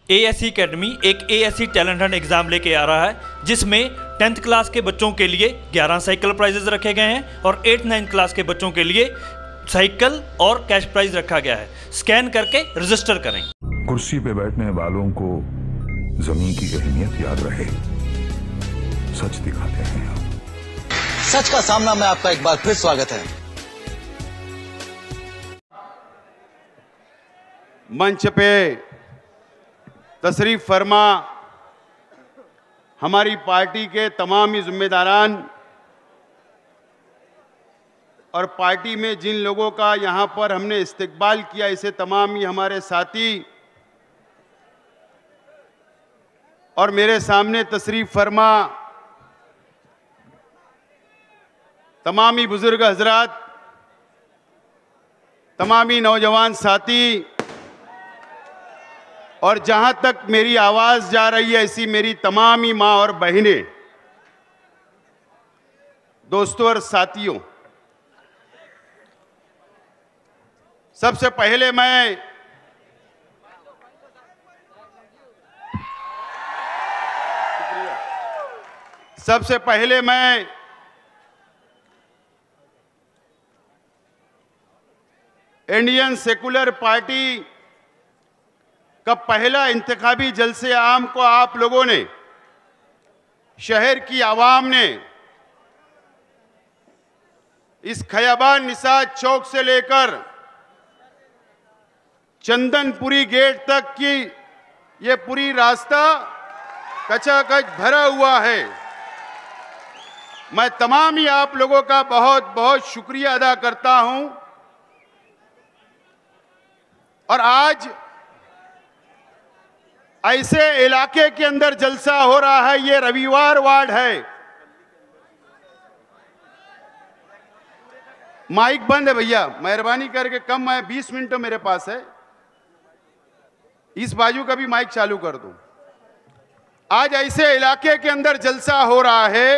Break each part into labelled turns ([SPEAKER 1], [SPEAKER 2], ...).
[SPEAKER 1] ASC academy एक ASC talent Hunt exam लेके आ रहा है जिसमें 10th क्लास के बच्चों के लिए 11 साइकिल प्राइजेस रखे गए हैं और 8th-9th क्लास के बच्चों के लिए साइकिल और कैश प्राइज रखा गया है। स्कैन करके रजिस्टर करें।
[SPEAKER 2] कुर्सी पे बैठने वालों को जमीन की अहमियत याद रहे, सच दिखाते हैं हम।
[SPEAKER 3] सच का सामना में आपका एक बार फिर स्वागत है।
[SPEAKER 4] मंच पे तशरीफ फरमा हमारी पार्टी के तमाम ही जिम्मेदारान और पार्टी में जिन लोगों का यहां पर हमने इस्तकबाल किया, इसे तमाम ही हमारे साथी और मेरे सामने तशरीफ फरमा तमाम ही बुजुर्ग हजरात, तमाम ही नौजवान साथी और जहां तक मेरी आवाज जा रही है ऐसी मेरी तमाम ही मां और बहनें, दोस्तों और साथियों, सबसे पहले मैं इंडियन सेकुलर पार्टी का पहला इंतखाबी जलसे आम को आप लोगों ने, शहर की आवाम ने, इस खयाबान निसात चौक से लेकर चंदनपुरी गेट तक की ये पूरी रास्ता कचाकच भरा हुआ है। मैं तमाम ही आप लोगों का बहुत बहुत शुक्रिया अदा करता हूं। और आज ऐसे इलाके के अंदर जलसा हो रहा है, ये रविवार वार्ड है। माइक बंद है भैया, मेहरबानी करके कम, मैं 20 मिनट मेरे पास है, इस बाजू का भी माइक चालू कर दूं। आज ऐसे इलाके के अंदर जलसा हो रहा है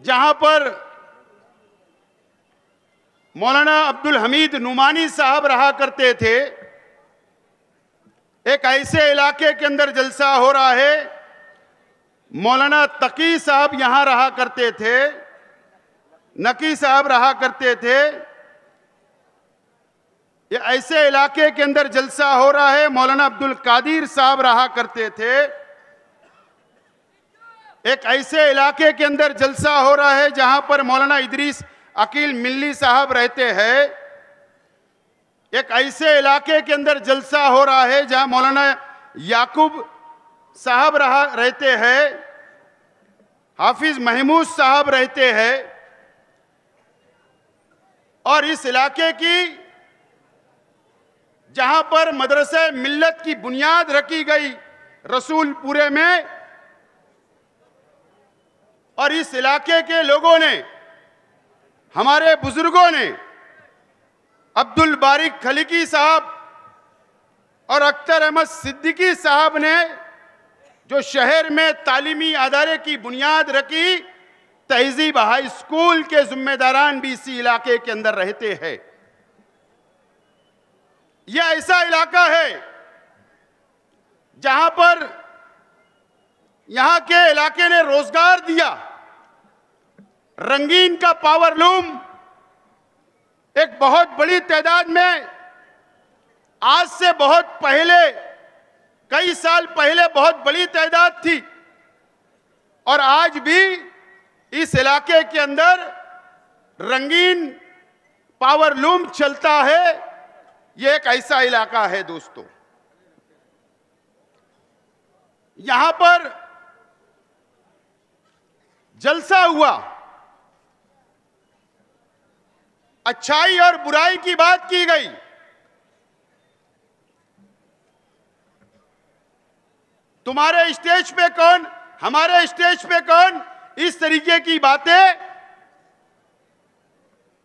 [SPEAKER 4] जहां पर मौलाना अब्दुल हमीद नुमानी साहब रहा करते थे। एक ऐसे इलाके के अंदर जलसा हो रहा है, मौलाना तकी साहब यहां रहा करते थे, नकी साहब रहा करते थे। ये ऐसे इलाके के अंदर जलसा हो रहा है, मौलाना अब्दुल कादिर साहब रहा करते थे। एक ऐसे इलाके के अंदर जलसा हो रहा है जहां पर मौलाना इदरीस अकील मिल्ली साहब रहते हैं। एक ऐसे इलाके के अंदर जलसा हो रहा है जहां मौलाना याकूब साहब रहते हैं, हाफिज महमूद साहब रहते हैं। और इस इलाके की जहां पर मदरसे मिल्लत की बुनियाद रखी गई रसूलपुरे में, और इस इलाके के लोगों ने, हमारे बुजुर्गों ने, अब्दुल बारिक खलीकी साहब और अख्तर अहमद सिद्दीकी साहब ने जो शहर में तालीमी अदारे की बुनियाद रखी, तहजीब हाई स्कूल के जिम्मेदारान भी इसी इलाके के अंदर रहते हैं। यह ऐसा इलाका है जहां पर यहां के इलाके ने रोजगार दिया। रंगीन का पावर लूम एक बहुत बड़ी तादाद में, आज से बहुत पहले, कई साल पहले बहुत बड़ी तादाद थी, और आज भी इस इलाके के अंदर रंगीन पावर लूम चलता है। यह एक ऐसा इलाका है दोस्तों, यहां पर जलसा हुआ, अच्छाई और बुराई की बात की गई। तुम्हारे स्टेज पे कौन, हमारे स्टेज पे कौन, इस तरीके की बातें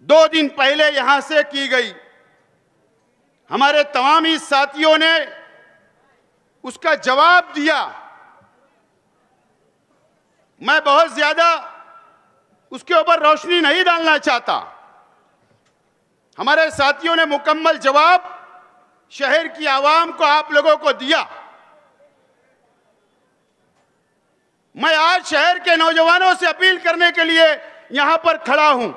[SPEAKER 4] 2 दिन पहले यहां से की गई। हमारे तमाम ही साथियों ने उसका जवाब दिया। मैं बहुत ज्यादा उसके ऊपर रोशनी नहीं डालना चाहता। हमारे साथियों ने मुकम्मल जवाब शहर की आवाम को, आप लोगों को दिया। मैं आज शहर के नौजवानों से अपील करने के लिए यहां पर खड़ा हूं।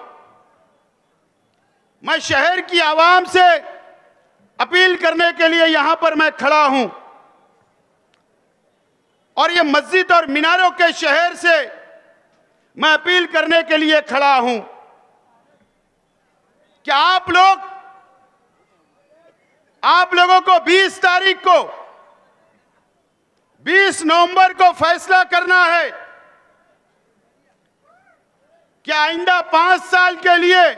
[SPEAKER 4] मैं शहर की आवाम से अपील करने के लिए यहां पर मैं खड़ा हूं और ये मस्जिद और मीनारों के शहर से मैं अपील करने के लिए खड़ा हूं कि आप लोगों को 20 तारीख को, 20 नवंबर को फैसला करना है कि आइंदा 5 साल के लिए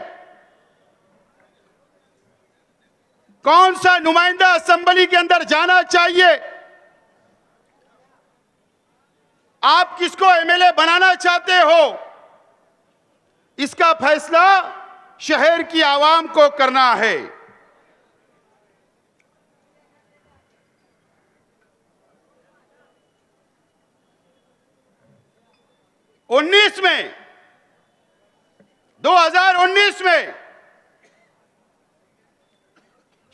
[SPEAKER 4] कौन सा नुमाइंदा असेंबली के अंदर जाना चाहिए, आप किसको एमएलए बनाना चाहते हो, इसका फैसला शहर की आवाम को करना है। उन्नीस में 2019 में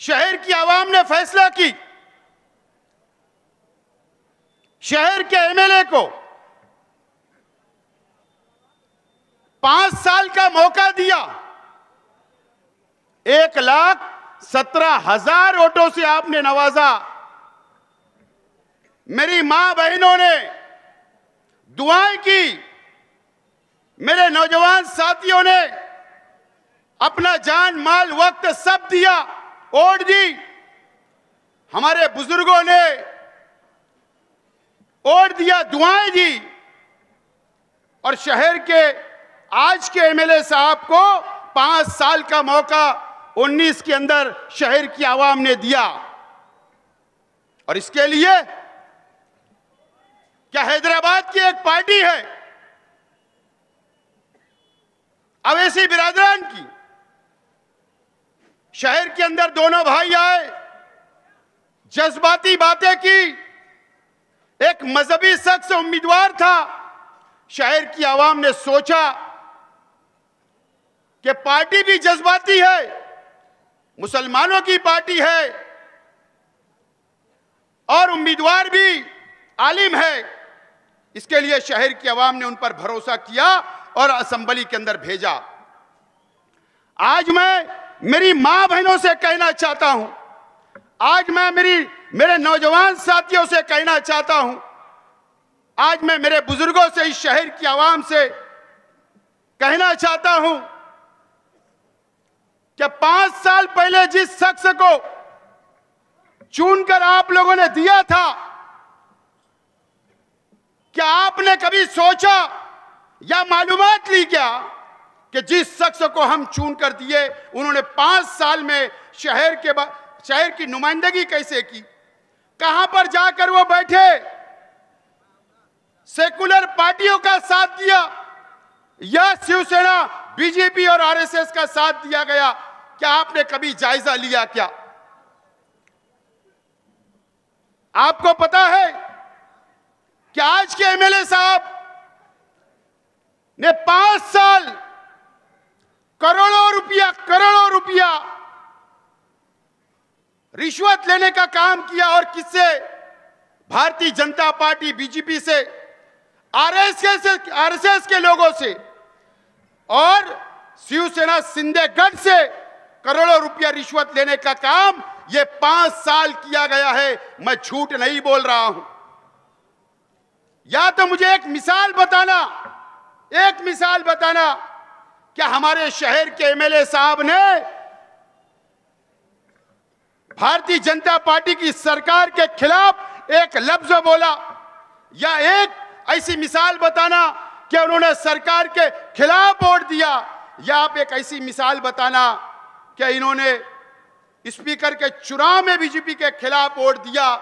[SPEAKER 4] शहर की आवाम ने फैसला की, शहर के एमएलए को 5 साल का मौका दिया। 1,17,000 वोटों से आपने नवाजा। मेरी मां बहनों ने दुआएं की, मेरे नौजवान साथियों ने अपना जान माल वक्त सब दिया, वोट दी। हमारे बुजुर्गों ने वोट दिया, दुआएं दी और शहर के आज के एमएलए साहब को 5 साल का मौका 19 के अंदर शहर की आवाम ने दिया। और इसके लिए क्या हैदराबाद की एक पार्टी है अवैसी बिरादरान की, शहर के अंदर दोनों भाई आए, जज्बाती बातें की, एक मजहबी शख्स उम्मीदवार था। शहर की आवाम ने सोचा कि पार्टी भी जज्बाती है, मुसलमानों की पार्टी है और उम्मीदवार भी आलिम है, इसके लिए शहर की आवाम ने उन पर भरोसा किया और असेंबली के अंदर भेजा। आज मैं मेरी मां बहनों से कहना चाहता हूं, आज मैं मेरे नौजवान साथियों से कहना चाहता हूं, आज मैं मेरे बुजुर्गों से, इस शहर की आवाम से कहना चाहता हूं कि 5 साल पहले जिस शख्स को चुनकर आप लोगों ने दिया था, क्या आपने कभी सोचा या मालूमात ली क्या कि जिस शख्स को हम चुनकर दिए उन्होंने 5 साल में शहर की नुमाइंदगी कैसे की, कहां पर जाकर वो बैठे, सेकुलर पार्टियों का साथ दिया या शिवसेना, बीजेपी और आरएसएस का साथ दिया गया, क्या आपने कभी जायजा लिया क्या? आपको पता है कि आज के एमएलए साहब ने 5 साल करोड़ों रुपया रिश्वत लेने का काम किया और किससे? भारतीय जनता पार्टी बीजेपी से, आरएसएस के लोगों से और शिवसेना शिंदे गढ़ से करोड़ों रुपया रिश्वत लेने का काम ये 5 साल किया गया है। मैं झूठ नहीं बोल रहा हूं। या तो मुझे एक मिसाल बताना क्या हमारे शहर के एमएलए साहब ने भारतीय जनता पार्टी की सरकार के खिलाफ एक लफ्ज बोला, या एक ऐसी मिसाल बताना कि उन्होंने सरकार के खिलाफ वोट दिया, या आप एक ऐसी मिसाल बताना कि इन्होंने स्पीकर के चुनाव में बीजेपी के खिलाफ वोट दिया,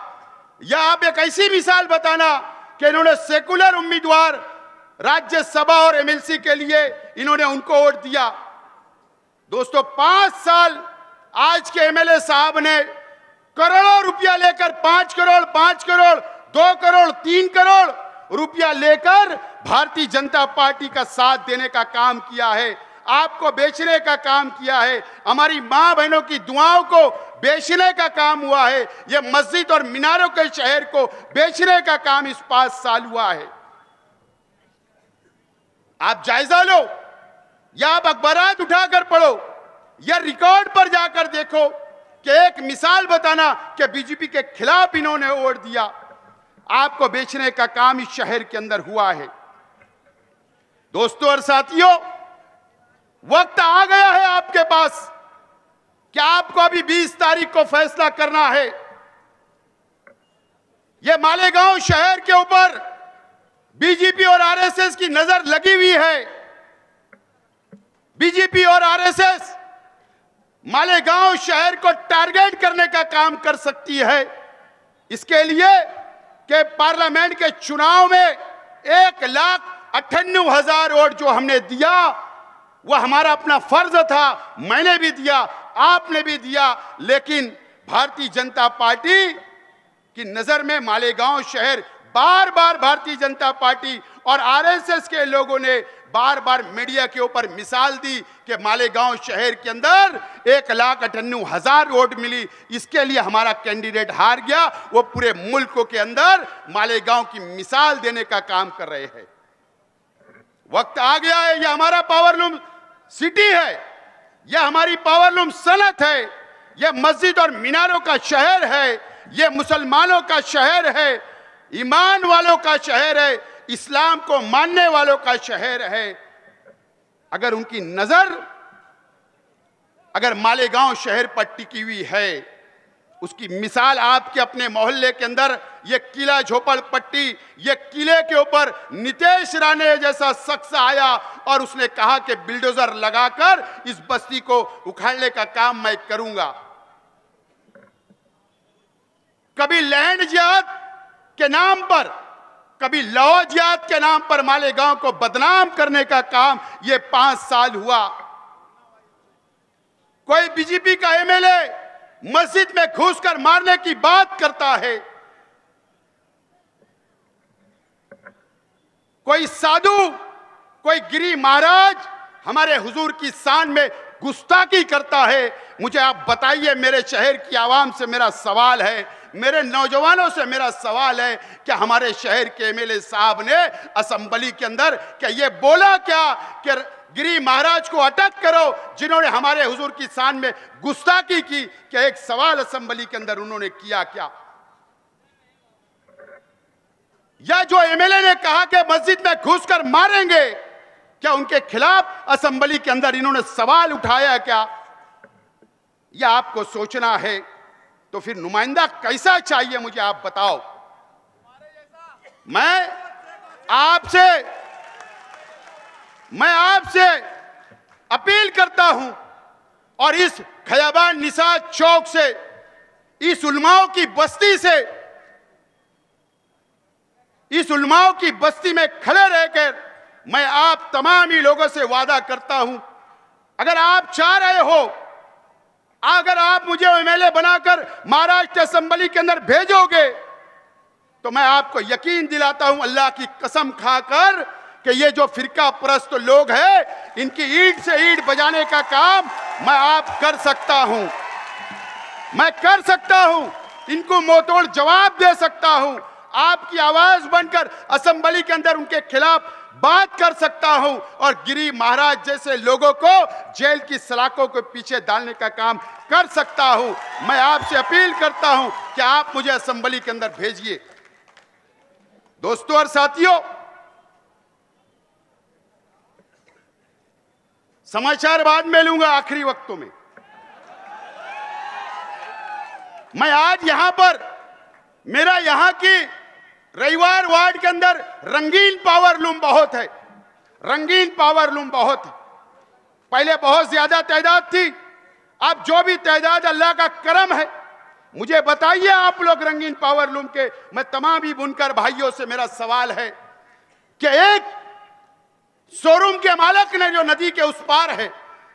[SPEAKER 4] या आप एक ऐसी मिसाल बताना कि इन्होंने सेकुलर उम्मीदवार राज्यसभा और एमएलसी के लिए इन्होंने उनको वोट दिया। दोस्तों, 5 साल आज के एमएलए साहब ने करोड़ों रुपया लेकर 5 करोड़, 2 करोड़, 3 करोड़ रुपया लेकर भारतीय जनता पार्टी का साथ देने का काम किया है। आपको बेचने का काम किया है, हमारी मां बहनों की दुआओं को बेचने का काम हुआ है, ये मस्जिद और मीनारों के शहर को बेचने का काम इस 5 साल हुआ है। आप जायजा लो या आप अखबारात उठाकर पढ़ो या रिकॉर्ड पर जाकर देखो कि एक मिसाल बताना कि बीजेपी के खिलाफ इन्होंने वोट दिया। आपको बेचने का काम इस शहर के अंदर हुआ है। दोस्तों और साथियों, वक्त आ गया है आपके पास कि आपको अभी 20 तारीख को फैसला करना है। यह मालेगांव शहर के ऊपर बीजेपी और आरएसएस की नजर लगी हुई है। बीजेपी और आरएसएस मालेगांव शहर को टारगेट करने का काम कर सकती है। इसके लिए कि पार्लियामेंट के चुनाव में 1,98,000 वोट जो हमने दिया वह हमारा अपना फर्ज था, मैंने भी दिया, आपने भी दिया, लेकिन भारतीय जनता पार्टी की नजर में मालेगांव शहर बार बार भारतीय जनता पार्टी और आरएसएस के लोगों ने बार बार मीडिया के ऊपर मिसाल दी कि मालेगांव शहर के अंदर 1,98,000 वोट मिली, इसके लिए हमारा कैंडिडेट हार गया। वो पूरे मुल्क के अंदर मालेगांव की मिसाल देने का काम कर रहे हैं। वक्त आ गया है, यह हमारा पावरलूम सिटी है, यह हमारी पावरलूम सनत है, यह मस्जिद और मीनारों का शहर है, यह मुसलमानों का शहर है, ईमान वालों का शहर है, इस्लाम को मानने वालों का शहर है। अगर उनकी नजर अगर मालेगांव शहर पर टिकी हुई है, उसकी मिसाल आपके अपने मोहल्ले के अंदर ये किला झोपड़पट्टी, ये किले के ऊपर नीतीश राणे जैसा शख्स आया और उसने कहा कि बिल्डोजर लगाकर इस बस्ती को उखाड़ने का काम मैं करूंगा। कभी लैंड जिहाद के नाम पर, कभी लौ जिहाद के नाम पर मालेगांव को बदनाम करने का काम ये 5 साल हुआ। कोई बीजेपी का एमएलए मस्जिद में घुसकर मारने की बात करता है, कोई साधु, कोई गिरी महाराज हमारे हुजूर की शान में गुस्ताखी करता है। मुझे आप बताइए, मेरे शहर की आवाम से मेरा सवाल है, मेरे नौजवानों से मेरा सवाल है कि हमारे शहर के एमएलए साहब ने असेंबली के अंदर क्या ये बोला क्या कि गिरी महाराज को अटक करो जिन्होंने हमारे हुजूर की शान में गुस्ताखी की? क्या एक सवाल असेंबली के अंदर उन्होंने किया क्या? या जो एमएलए ने कहा कि मस्जिद में घुसकर मारेंगे, क्या उनके खिलाफ असेंबली के अंदर इन्होंने सवाल उठाया क्या? यह आपको सोचना है। तो फिर नुमाइंदा कैसा चाहिए मुझे आप बताओ। मैं आपसे अपील करता हूं और इस खयाबान निसात चौक से, इस उलमाओं की बस्ती से, इस उलमाओं की बस्ती में खड़े रहकर मैं आप तमाम ही लोगों से वादा करता हूं, अगर आप चाह रहे हो, अगर आप मुझे एमएलए बनाकर महाराष्ट्र असेंबली के अंदर भेजोगे तो मैं आपको यकीन दिलाता हूं, अल्लाह की कसम खाकर, कि ये जो फिरका परस्त लोग हैं इनकी ईंट से ईंट बजाने का काम मैं आप कर सकता हूं। मैं कर सकता हूं, इनको मुंहतोड़ जवाब दे सकता हूं, आपकी आवाज बनकर असेंबली के अंदर उनके खिलाफ बात कर सकता हूं और गिरी महाराज जैसे लोगों को जेल की सलाखों के पीछे डालने का काम कर सकता हूं। मैं आपसे अपील करता हूं कि आप मुझे असेंबली के अंदर भेजिए। दोस्तों और साथियों, समाचार बाद में लूंगा आखिरी वक्तों में। मैं आज यहां पर, मेरा यहां की रविवार वार्ड के अंदर रंगीन पावर लूम बहुत है, रंगीन पावर लूम बहुत है। पहले बहुत ज्यादा तादाद थी, अब जो भी तादाद अल्लाह का करम है। मुझे बताइए आप लोग रंगीन पावर लूम के, मैं तमाम ही बुनकर भाइयों से मेरा सवाल है कि एक शोरूम के मालिक ने जो नदी के उस पार है,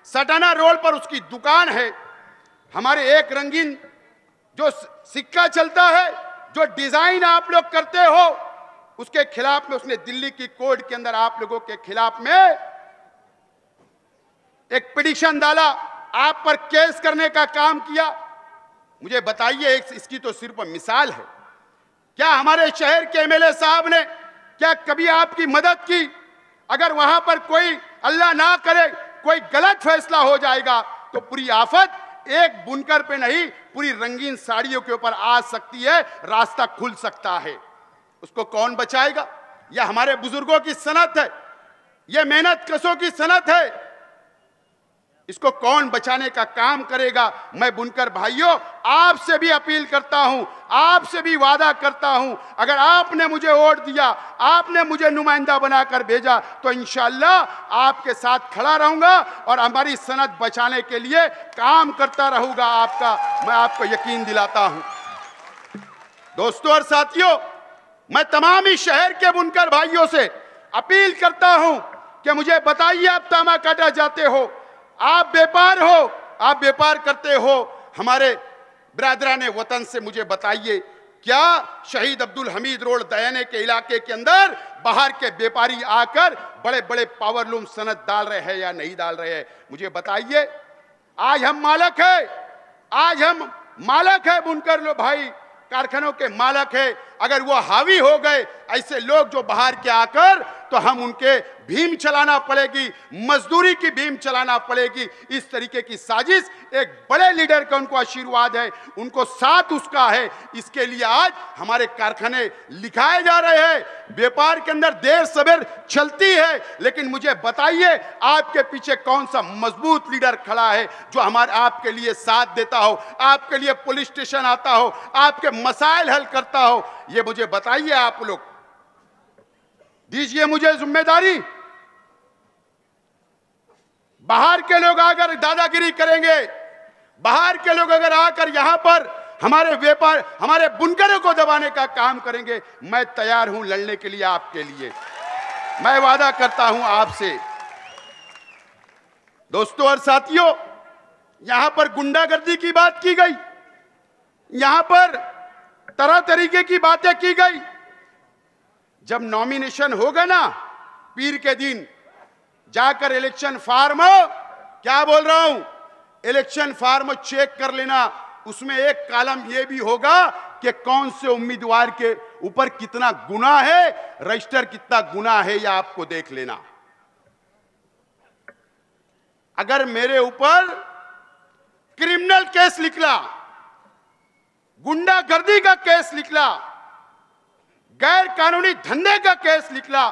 [SPEAKER 4] सटाना रोड पर उसकी दुकान है, हमारे एक रंगीन जो सिक्का चलता है, जो डिजाइन आप लोग करते हो, उसके खिलाफ में उसने दिल्ली की कोर्ट के अंदर आप लोगों के खिलाफ में एक पिटीशन डाला, आप पर केस करने का काम किया। मुझे बताइए, इसकी तो सिर्फ मिसाल है। क्या हमारे शहर के एमएलए साहब ने क्या कभी आपकी मदद की? अगर वहां पर कोई अल्लाह ना करे कोई गलत फैसला हो जाएगा तो पूरी आफत एक बुनकर पे नहीं, पूरी रंगीन साड़ियों के ऊपर आ सकती है, रास्ता खुल सकता है। उसको कौन बचाएगा? यह हमारे बुजुर्गों की सनत है, यह मेहनत कशों की सनत है। इसको कौन बचाने का काम करेगा? मैं बुनकर भाइयों आपसे भी अपील करता हूं, आपसे भी वादा करता हूं, अगर आपने मुझे वोट दिया, आपने मुझे नुमाइंदा बनाकर भेजा, तो इंशाअल्लाह आपके साथ खड़ा रहूंगा और हमारी सनत बचाने के लिए काम करता रहूंगा। मैं आपको यकीन दिलाता हूं। दोस्तों और साथियों, मैं तमाम ही शहर के बुनकर भाइयों से अपील करता हूं कि मुझे बताइए, आप तामाकाटा जाते हो, आप व्यापार करते हो, हमारे बिरादरान वतन से मुझे बताइए, क्या शहीद अब्दुल हमीद रोड दयाने के इलाके के अंदर बाहर के व्यापारी आकर बड़े बड़े पावरलूम सनत डाल रहे हैं या नहीं डाल रहे हैं? मुझे बताइए। आज हम मालक है बुनकर लो भाई, कारखानों के मालक है। अगर वो हावी हो गए ऐसे लोग जो बाहर के आकर, तो हम उनके भीम चलाना पड़ेगी, मजदूरी की भीम चलाना पड़ेगी। इस तरीके की साजिश एक बड़े लीडर का उनको आशीर्वाद है, उनको साथ उसका है। इसके लिए आज हमारे कारखाने लिखाए जा रहे हैं। व्यापार के अंदर देर सवेर चलती है, लेकिन मुझे बताइए आपके पीछे कौन सा मजबूत लीडर खड़ा है जो आपके लिए साथ देता हो, आपके लिए पुलिस स्टेशन आता हो, आपके मसाइल हल करता हो? ये मुझे बताइए। आप लोग दीजिए मुझे जिम्मेदारी। बाहर के लोग आकर दादागिरी करेंगे, बाहर के लोग अगर आकर यहां पर हमारे बुनकरों को दबाने का काम करेंगे, मैं तैयार हूं लड़ने के लिए आपके लिए। मैं वादा करता हूं आपसे। दोस्तों और साथियों, यहां पर गुंडागर्दी की बात की गई, यहां पर तरह तरीके की बातें की गई। जब नॉमिनेशन होगा ना, पीर के दिन जाकर इलेक्शन फार्म, क्या बोल रहा हूं, इलेक्शन फार्म चेक कर लेना। उसमें एक कॉलम यह भी होगा कि कौन से उम्मीदवार के ऊपर कितना गुनाह है, रजिस्टर कितना गुनाह है, यह आपको देख लेना। अगर मेरे ऊपर क्रिमिनल केस निकला, गुंडागर्दी का केस निकला, गैर कानूनी धंधे का केस निकला,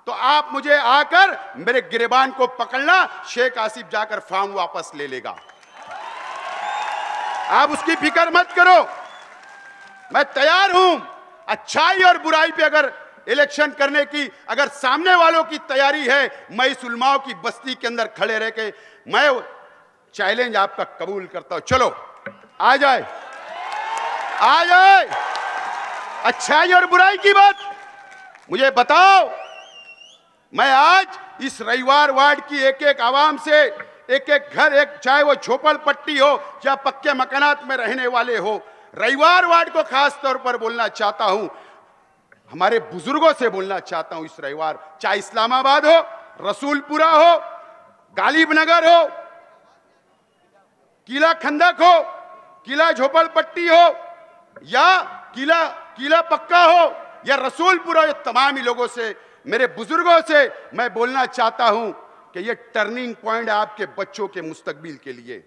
[SPEAKER 4] तो आप मुझे आकर मेरे गिरबान को पकड़ना, शेख आसिफ जाकर फॉर्म वापस ले लेगा। आप उसकी फिक्र मत करो, मैं तैयार हूं। अच्छाई और बुराई पे अगर इलेक्शन करने की अगर सामने वालों की तैयारी है, मैं इस उलमाओं की बस्ती के अंदर खड़े रह के मैं चैलेंज आपका कबूल करता हूं। चलो आ जाए, आ जाए। अच्छाई और बुराई की बात मुझे बताओ। मैं आज इस रविवार वार्ड की एक एक आवाम से, एक एक घर, चाहे वो झोपड़ पट्टी हो या पक्के मकानात में रहने वाले हो, रविवार वार्ड को खास तौर पर बोलना चाहता हूं, हमारे बुजुर्गों से बोलना चाहता हूं। इस रविवार चाहे इस्लामाबाद हो, रसूलपुरा हो, गालिब नगर हो, किला खंदक हो, किला झोपड़पट्टी हो या किला पक्का हो या रसूलपुरा, ये तमाम ही लोगों से, मेरे बुजुर्गों से मैं बोलना चाहता हूं कि ये टर्निंग पॉइंट है आपके बच्चों के मुस्तकबिल के लिए।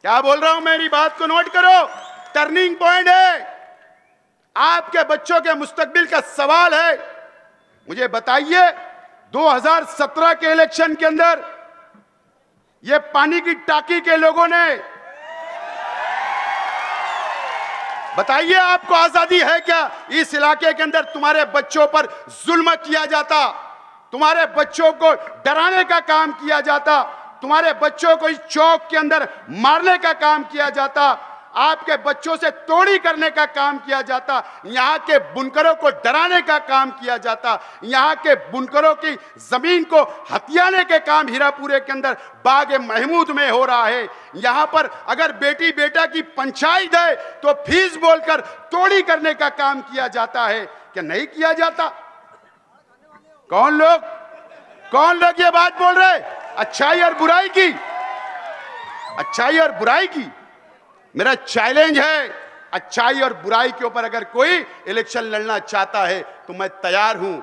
[SPEAKER 4] क्या बोल रहा हूं, मेरी बात को नोट करो। टर्निंग पॉइंट है, आपके बच्चों के मुस्तकबिल का सवाल है। मुझे बताइए, 2017 के इलेक्शन के अंदर ये पानी की टाकी के लोगों ने, बताइए आपको आजादी है क्या? इस इलाके के अंदर तुम्हारे बच्चों पर जुल्म किया जाता, तुम्हारे बच्चों को डराने का काम किया जाता, तुम्हारे बच्चों को इस चौक के अंदर मारने का काम किया जाता, आपके बच्चों से तोड़ी करने का काम किया जाता, यहाँ के बुनकरों को डराने का काम किया जाता, यहाँ के बुनकरों की जमीन को हथियाने के काम हीरापुरे के अंदर बाग महमूद में हो रहा है। यहाँ पर अगर बेटी बेटा की पंचायत है तो फीस बोलकर तोड़ी करने का काम किया जाता है, क्या नहीं किया जाता? कौन लोग ये बात बोल रहे? अच्छाई और बुराई की, अच्छाई और बुराई की। मेरा चैलेंज है, अच्छाई और बुराई के ऊपर अगर कोई इलेक्शन लड़ना चाहता है तो मैं तैयार हूं,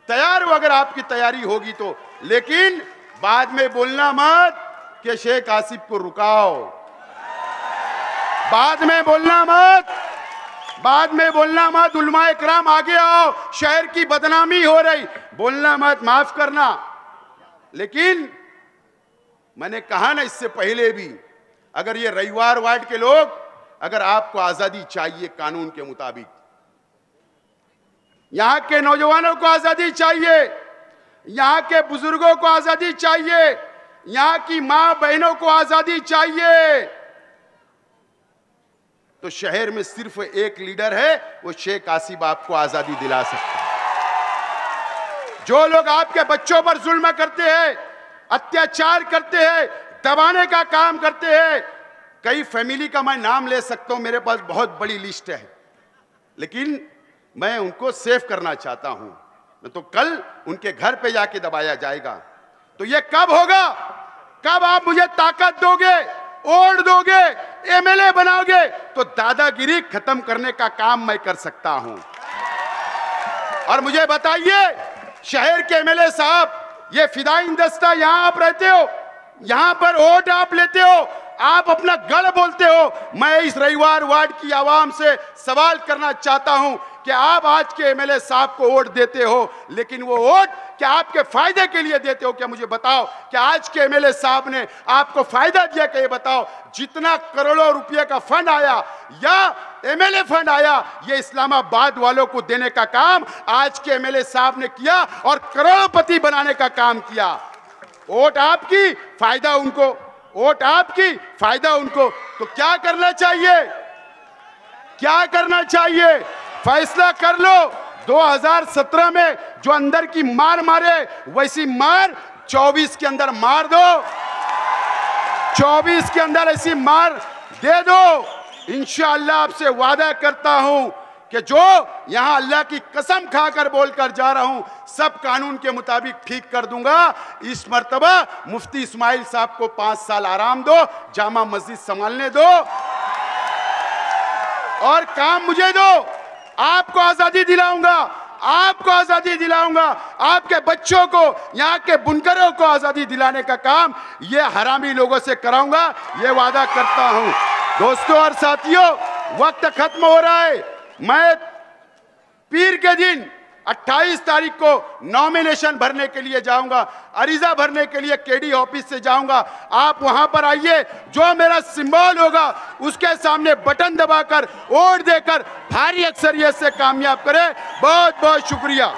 [SPEAKER 4] तैयार हूं अगर आपकी तैयारी होगी तो। लेकिन बाद में बोलना मत कि शेख आसिफ को रुकाओ, बाद में बोलना मत, बाद में बोलना मत उलमाए किराम आगे आओ, शहर की बदनामी हो रही, बोलना मत, माफ करना। लेकिन मैंने कहा ना इससे पहले भी, अगर ये रविवार वार्ड के लोग, अगर आपको आजादी चाहिए कानून के मुताबिक, यहां के नौजवानों को आजादी चाहिए, यहां के बुजुर्गों को आजादी चाहिए, यहां की मां बहनों को आजादी चाहिए, तो शहर में सिर्फ एक लीडर है, वो शेख आसिफ आपको आजादी दिला सकता है। जो लोग आपके बच्चों पर जुल्म करते हैं, अत्याचार करते हैं, दबाने का काम करते हैं, कई फैमिली का मैं नाम ले सकता हूं, मेरे पास बहुत बड़ी लिस्ट है, लेकिन मैं उनको सेव करना चाहता हूं, नहीं तो कल उनके घर पे जाके दबाया जाएगा। तो ये कब होगा? कब आप मुझे ताकत दोगे, वोट दोगे, एमएलए बनाओगे, तो दादागिरी खत्म करने का काम मैं कर सकता हूं। और मुझे बताइए शहर के एमएलए साहब, ये फिदाइन दस्ता, यहां आप रहते हो, यहां पर वोट आप लेते हो, आप अपना गढ़ बोलते हो। मैं इस रविवार वार्ड की आवाम से सवाल करना चाहता हूं कि आप आज के एमएलए साहब को वोट देते हो, लेकिन वो वोट क्या आपके फायदे के लिए देते हो? क्या मुझे बताओ कि आज के एमएलए साहब ने आपको फायदा दिया? क्या ये बताओ, जितना करोड़ों रुपए का फंड आया या एमएलए फंड आया, ये इस्लामाबाद वालों को देने का काम आज के एमएलए साहब ने किया और करोड़पति बनाने का काम किया। वोट आपकी, फायदा उनको, वोट आपकी, फायदा उनको। तो क्या करना चाहिए, क्या करना चाहिए? फैसला कर लो। 2017 में जो अंदर की मार मारे, वैसी मार 24 के अंदर मार दो, 24 के अंदर ऐसी मार दे दो। इंशाअल्लाह आपसे वादा करता हूं कि जो यहां अल्लाह की कसम खाकर बोलकर जा रहा हूं, सब कानून के मुताबिक ठीक कर दूंगा। इस मर्तबा मुफ्ती इस्माइल साहब को 5 साल आराम दो, जामा मस्जिद संभालने दो और काम मुझे दो। आपको आजादी दिलाऊंगा, आपको आजादी दिलाऊंगा, आपके बच्चों को, यहाँ के बुनकरों को आजादी दिलाने का काम ये हरामी लोगों से कराऊंगा, ये वादा करता हूं। दोस्तों और साथियों, वक्त खत्म हो रहा है। मैं पीर के दिन 28 तारीख को नॉमिनेशन भरने के लिए जाऊंगा, अरीजा भरने के लिए केडी ऑफिस से जाऊंगा। आप वहां पर आइए, जो मेरा सिंबल होगा उसके सामने बटन दबाकर वोट देकर भारी अक्सरियत से कामयाब करें। बहुत बहुत शुक्रिया।